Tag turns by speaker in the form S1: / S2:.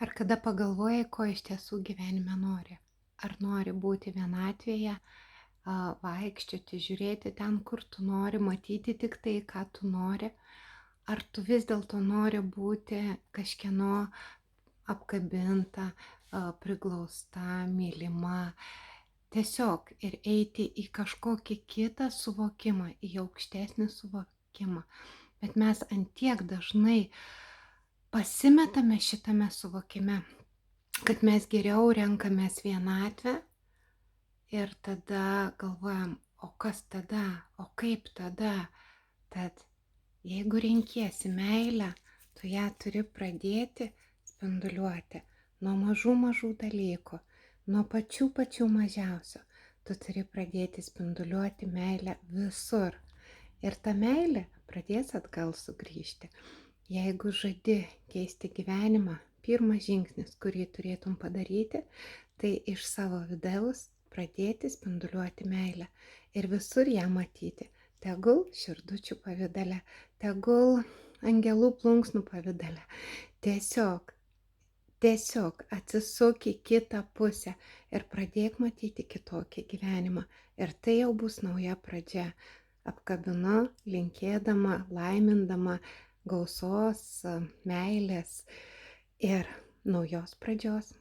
S1: Ar kada pagalvojai, ko iš tiesų gyvenime nori? Ar nori būti vienatvėje, vaikščioti, žiūrėti ten, kur tu nori, matyti tik tai, ką tu nori? Ar tu vis dėlto nori būti kažkieno apkabinta, priglausta, mylima? Tiesiog ir eiti į kažkokį kitą suvokimą, į aukštesnį suvokimą. Bet mes antiek dažnai pasimetame šitame suvokime, kad mes geriau renkamės vienatvę ir tada galvojam, o kas tada, o kaip tada. Tad jeigu renkiesi meilę, tu ją turi pradėti spinduliuoti nuo mažų dalykų, nuo pačių mažiausių. Tu turi pradėti spinduliuoti meilę visur. Ir ta meilė pradės atgal sugrįžti. Jeigu žadi keisti gyvenimą, pirmas žingsnis, kurį turėtum padaryti, tai iš savo vidaus pradėti spinduliuoti meilę ir visur ją matyti. Tegul širdučių pavidale, tegul angelų plunksnų pavidale. Tiesiog atsisuk į kitą pusę ir pradėk matyti kitokį gyvenimą. Ir tai jau bus nauja pradžia. Apkabinu, linkėdama, laimindama gausos, meilės ir naujos pradžios.